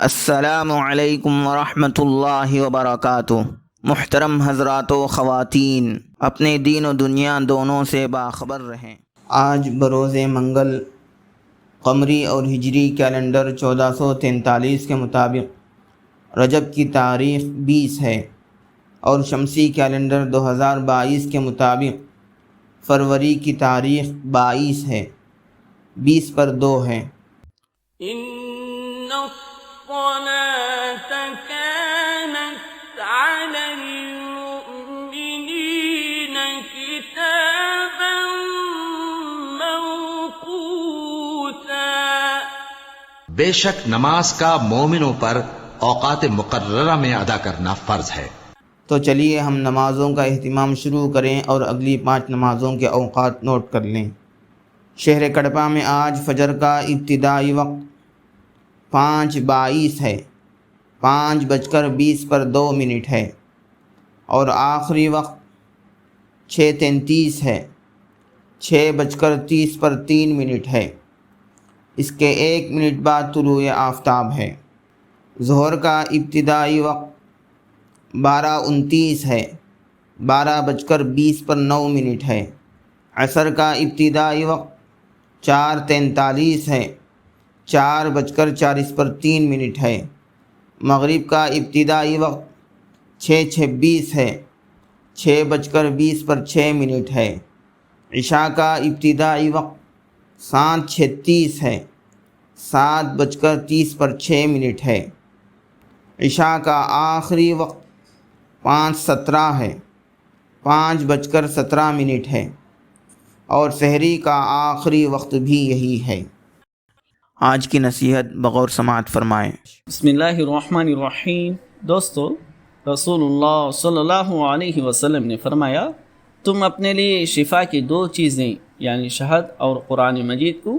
السلام علیکم ورحمۃ اللہ وبرکاتہ۔ محترم حضرات و خواتین، اپنے دین و دنیا دونوں سے باخبر رہیں۔ آج بروز منگل قمری اور ہجری کیلنڈر 1443 کے مطابق رجب کی تاریخ 20 ہے اور شمسی کیلنڈر 2022 کے مطابق فروری کی تاریخ 22 ہے۔ 20 پر 2 ہے۔ الصلاة كانت على المؤمنين كتابا موقوتا۔ بے شک نماز کا مومنوں پر اوقات مقررہ میں ادا کرنا فرض ہے۔ تو چلیے ہم نمازوں کا اہتمام شروع کریں اور اگلی 5 نمازوں کے اوقات نوٹ کر لیں۔ شہر کڑپا میں آج فجر کا ابتدائی وقت 5:22 ہے، 5:20 پر 2 منٹ ہے، اور آخری وقت 6:33 ہے، 6:30 پر 3 منٹ ہے۔ اس کے 1 منٹ بعد طلوع آفتاب ہے۔ ظہر کا ابتدائی وقت 12:29 ہے، 12:20 پر 9 منٹ ہے۔ عصر کا ابتدائی وقت 4:43 ہے، 4:40 پر 3 منٹ ہے۔ مغرب کا ابتدائی وقت 6:26 ہے، 6:20 پر 6 منٹ ہے۔ عشاء کا ابتدائی وقت 7:36 ہے، 7:30 پر 6 منٹ ہے۔ عشاء کا آخری وقت 5:17 ہے، 5:17 منٹ ہے، اور سحری کا آخری وقت بھی یہی ہے۔ آج کی نصیحت بغور سماعت فرمائیں۔ بسم اللہ الرحمن الرحیم۔ دوستو، رسول اللہ صلی اللہ علیہ وسلم نے فرمایا، تم اپنے لیے شفا کی 2 چیزیں یعنی شہد اور قرآن مجید کو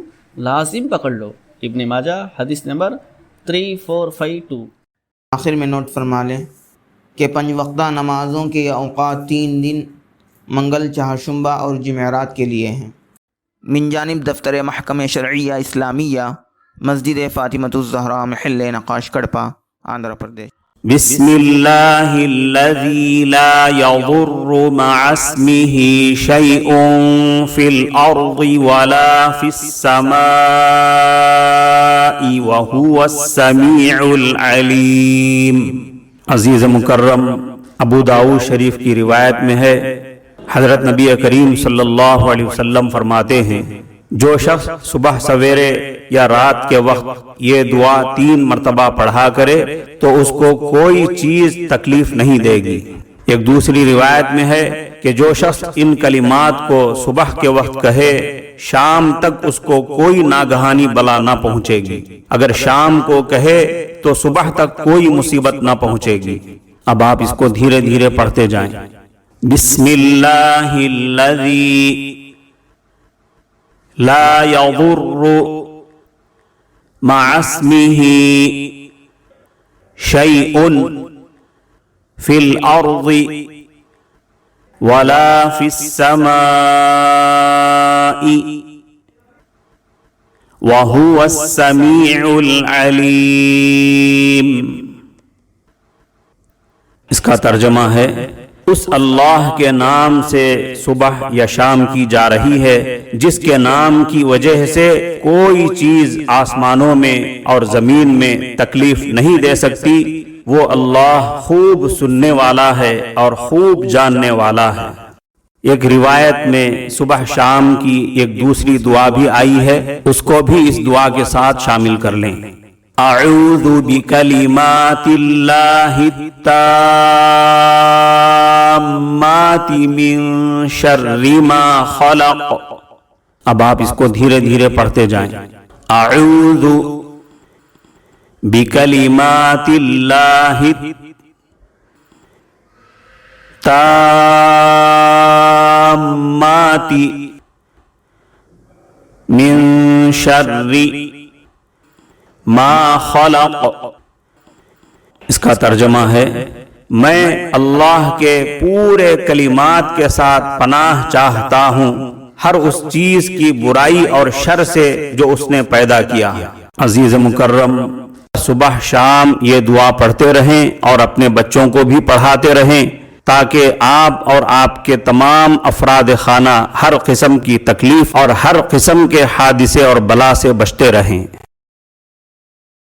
لازم پکڑ لو۔ ابن ماجہ حدیث نمبر 3452۔ آخر میں نوٹ فرما لیں کہ 5 وقتہ نمازوں کے اوقات 3 دن منگل، چہارشنبہ اور جمعرات کے لیے ہیں۔ من جانب دفتر محکمہ شرعیہ اسلامیہ، مسجد فاطمۃ الزہراء، محل نقاش، کڑپا، آندھرا پردیش۔ بسم اللہ الذی لا یضر مع اسمہ شیء فی الارض ولا فی السماء وہو السمیع العلیم۔ عزیز مکرم، ابو داؤد شریف کی روایت میں ہے، حضرت نبی کریم صلی اللہ علیہ وسلم فرماتے ہیں، جو شخص صبح سویرے یا رات کے وقت یہ دعا 3 مرتبہ پڑھا کرے تو اس کو کوئی چیز تکلیف نہیں دے گی۔ ایک دوسری روایت میں ہے کہ جو شخص ان کلمات کو صبح کے وقت کہے، شام تک اس کو کوئی ناگہانی بلا نہ پہنچے گی۔ اگر شام کو کہے تو صبح تک کوئی مصیبت نہ پہنچے گی۔ اب آپ اس کو دھیرے دھیرے پڑھتے جائیں۔ بسم اللہ الذی لا یضر مع اسمہ شیء فی الارض ولا فی السماء وہو السمیع العلیم۔ اس کا ترجمہ ہے، اس اللہ کے نام سے صبح یا شام کی جا رہی ہے جس کے نام کی وجہ سے کوئی چیز آسمانوں میں اور زمین میں تکلیف نہیں دے سکتی۔ وہ اللہ خوب سننے والا ہے اور خوب جاننے والا ہے۔ ایک روایت میں صبح شام کی ایک دوسری دعا بھی آئی ہے، اس کو بھی اس دعا کے ساتھ شامل کر لیں۔ اعوذ بکلمات اللہ التامات من شر ما خلق۔ اب آپ اس کو دھیرے دھیرے پڑھتے جائیں۔ اعوذ بکلمات اللہ التامات من شر ما خلق۔ اس کا ترجمہ ہے، میں اللہ کے پورے کلمات کے ساتھ پناہ چاہتا ہوں ہر اس چیز کی برائی اور شر سے جو اس نے پیدا کیا۔ عزیز مکرم، صبح شام یہ دعا پڑھتے رہیں اور اپنے بچوں کو بھی پڑھاتے رہیں تاکہ آپ اور آپ کے تمام افراد خانہ ہر قسم کی تکلیف اور ہر قسم کے حادثے اور بلا سے بچتے رہیں۔